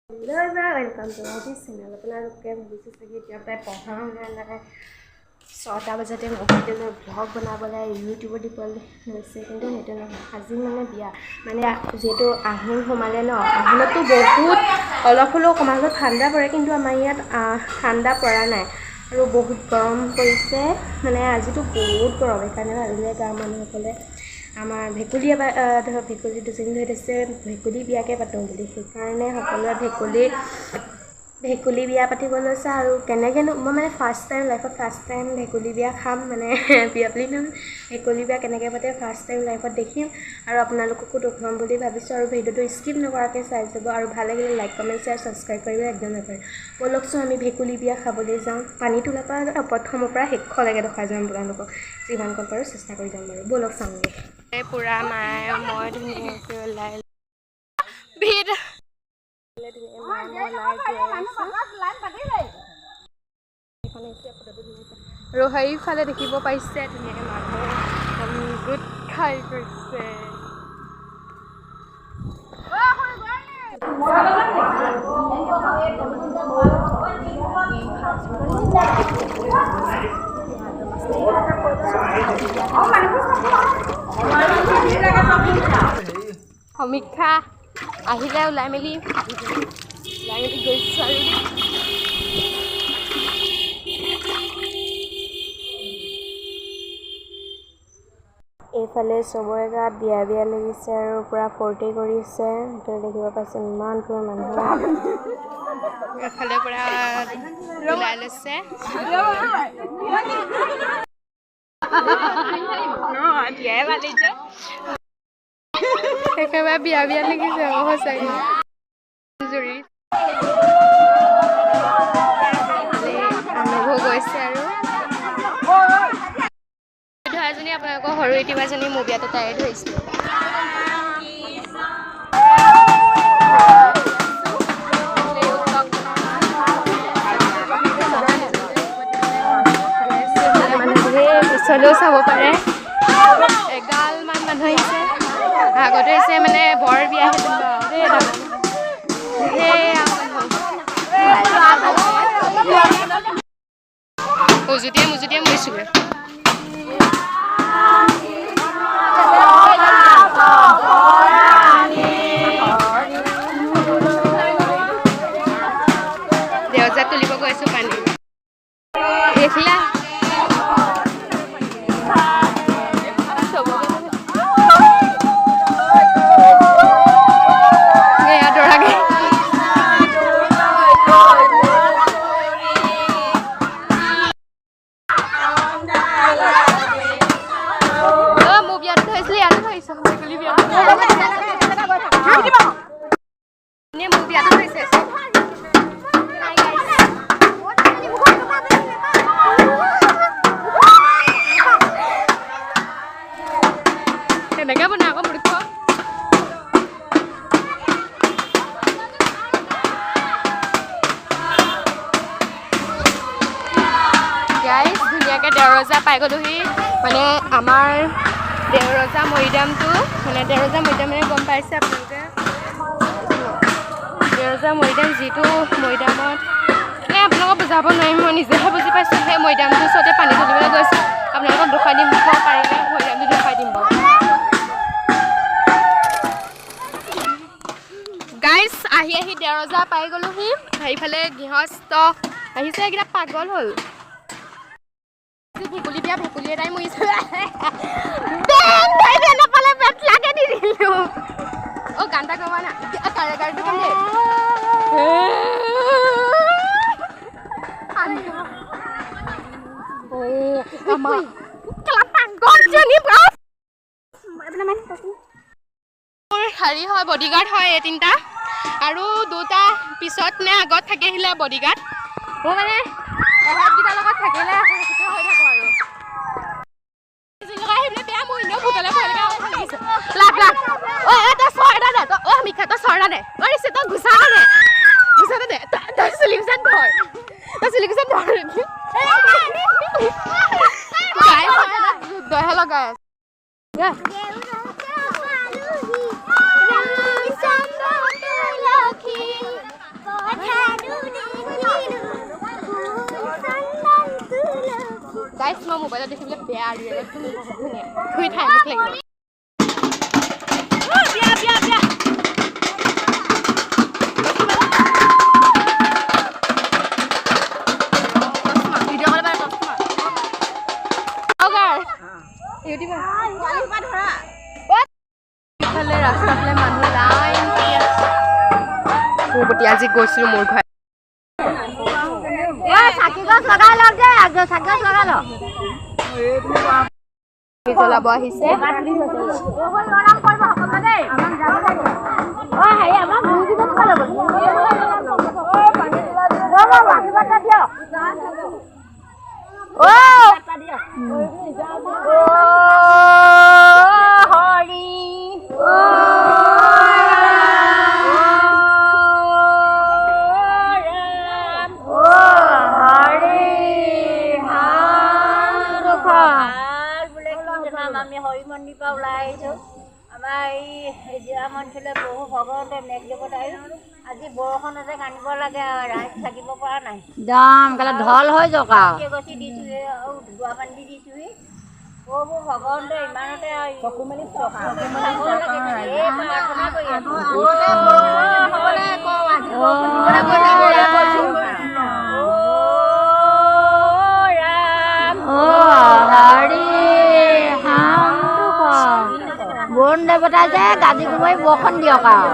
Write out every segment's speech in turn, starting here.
Hello everyone, welcome to our channel. আপোনালোকে ভাবিছে চাগে এতিয়া প্ৰায় পঢ়া শুনা নাই 6টা বজাতে মোবাইলত ব্লগ বনাবলৈ ইউটিউবত দিবলৈ লৈছে কিন্তু সেইটো নহয় আজি মানে বিয়া মানে যেটো আহিন সোমালে ন আহিনতো বহুত অলপ হলেও কমালত ঠাণ্ডা পৰে কিন্তু আমাৰ ইয়াত ঠাণ্ডা পৰা নাই আৰু বহুত গৰম পৰিছে মানে আজিতো বহুত গৰম সেইকাৰণে ভাবিলে গাঁৱৰ মানুহসকলে আমাৰ ভেকুলী ধৰক ভেকুলী দুজনী ধৰি আছে ভেকুলী বিয়াকে পাতোঁ বুলি সেইকাৰণে সকলোৱে ভেকুলী বিয়া পাতিব লৈছে আৰু কেনেকেনো মই মানে ফাৰ্ষ্ট টাইম ভেকুলী বিয়া খাম মানে বিয়া বুলি নহয় ভেকুলী বিয়া কেনেকৈ পাতে ফাৰ্ষ্ট টাইম লাইফত দেখিম আৰু আপোনালোককো দেখুৱাম বুলি ভাবিছোঁ আৰু ভিডিঅ'টো স্কিপ নকৰাকৈ চাই যাব আৰু ভাল লাগিলে লাইক কমেণ্ট শ্বেয়াৰ ছাবস্ক্ৰাইব কৰিব একদম নাপাহৰিব ব'লকচোন আমি ভেকুলী বিয়া খাবলৈ যাওঁ পানী তোলাৰ পৰা প্ৰথমৰ পৰা শেষলৈকে দেখাই যাম আপোনালোকক যিমান কণ পাৰোঁ চেষ্টা কৰি যাম বাৰু ব'লক চাওঁগৈ পুৰা মায়ে মই ধুনীয়াকৈ ওলাই ভিৰ আৰু সেইফালে দেখিব পাইছে ধুনীয়াকৈ মানুহ গোট খাই গৈছে সমীক্ষা আহিলে ওলাই মেলি গৈছোঁ আৰু এইফালে চবৰে গাত বিয়া লাগিছে আৰু পুৰা ফূৰ্তি কৰিছে দেখিব পাইছে ইমান মানুহ এফালে পুৰা ওলাই লৈছে একেবাৰে বিয়া লাগিছে সঁচাকৈ অনুভৱ গৈছে আৰু ধৰাজনী আপোনালোকৰ সৰু ইতিবাজনী মোৰ বিয়াতে তাই ধৰিছিল পিছলৈও চাব পাৰে এগালমান মানুহ আহিছে আগতে হৈছে মানে বৰ বিয়া উজুতিয়ে মৰিছোগৈ দেওজাত তুলিব গৈছোঁ পানী দেখিলা ধুনীয়াকৈ দেওৰজা পাই গ'লোহি মানে আমাৰ দেওৰজা মৈদামটো মানে দেওৰজা মৈদাম মানে গম পাইছে আপোনালোকে দেওৰজা মৈদাম যিটো মৈদামত মানে আপোনালোকক বুজাব নোৱাৰিম মই নিজেহে বুজি পাইছোঁ সেই মৈদামটোৰ ওচৰতে পানী তুলিবলৈ গৈছোঁ আপোনালোকক দেখুৱাই দিম পাৰিলে মৈদামটো দেখুৱাই দিম বাৰু গাইজ আহি দেওৰজা পাই গ'লোহি সেইফালে গৃহস্থ আহিছে এইকেইটা পাগল হ'ল ভেকুলী বিয়া ভেকুলী এটাই মৰিছে নাপালে পেট লাগে দি দিলোঁ অ' গান এটা গাবা না গাড়ীটো গাম দেই হেৰি হয় বডিগাৰ্ড হয় এই তিনিটা আৰু দুটা পিছত নে আগত থাকি আহিলে বডিগাৰ্ড মোৰ মানে এহেঁতকেইটাৰ লগত থাকিলে হৈ থাকোঁ আৰু বেয়া মোৰ এনেও ভোকলে তই চৰটা দে তই মিঠা তই চৰটা দে তই ঘুচাটা দে তই চুলিকেইচাত ধৰ দহে লগাই আছে গাইছ মই মোবাইলত দেখিবলৈ বেয়া ৰিয়েলত তুমি বহুত ধুনীয়া ধুই ঠাই মোক লাগিব ৰাস্তাফালে মানুহ লাইন পতি আজি গৈছিলোঁ মোৰ ঘৰ জ্বলাব আহিছে আমি হৰি মন্দিৰ পৰা ওলাই আহিছোঁ আমাৰ এই জিৰা মঞ্চলে বহু ভগৱন্তৰ নেক দেৱতাই আজি বৰষুণতে কান্দিব লাগে ৰাইজ থাকিব পৰা নাই একদম কালে ঢল হৈ যাওক গছি দিছোঁহি আৰু ধোৱা পানী দিছোঁহি বহু ভগৱন্তে ইমানতে চকু মেলি প্ৰাৰ্থনা কৰি বৰুণ দেৱতাই যে গাজি কুমাৰী বৰষুণ দিয়ক আৰু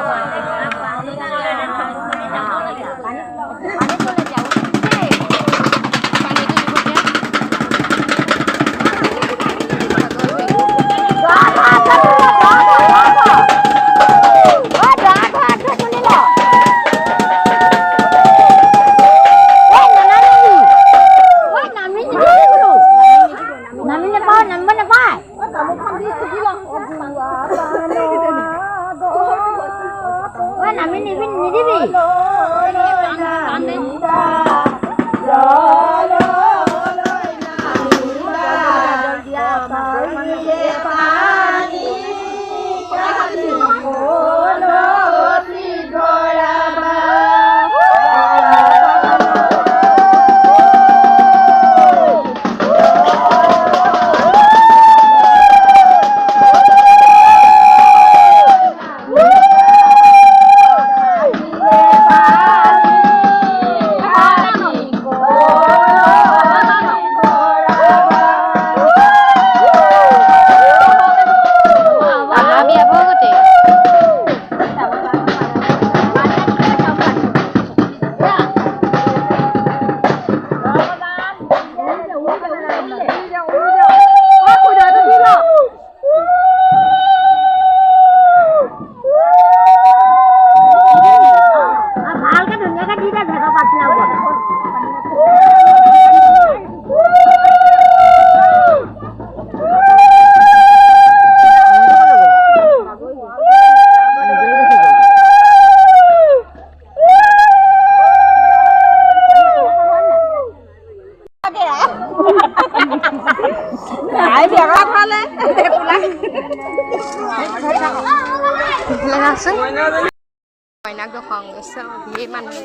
কইনাক দেখুৱাওঁ গৈছে ধেৰ মানুহ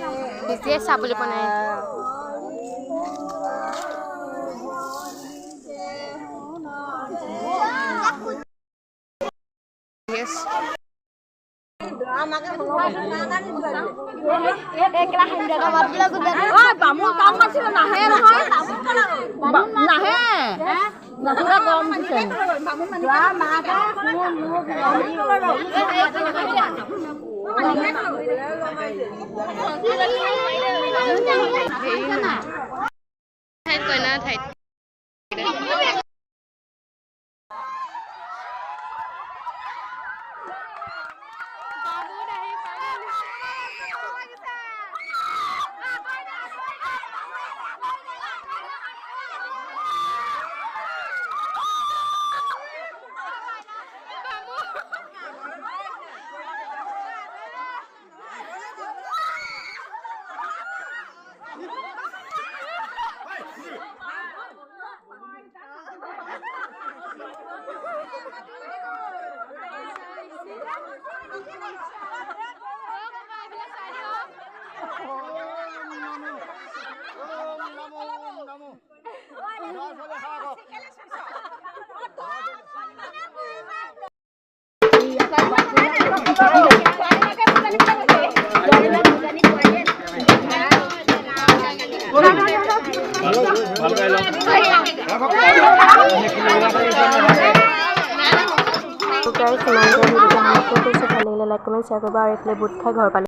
নিজে চাবলৈ পোৱা নাই কইনা ঠাইত ভাল লাগিলে লাইক কমেণ্ট শ্বেয়াৰ কৰিব আৰু এইফালে বুট খাই ঘৰ পালে।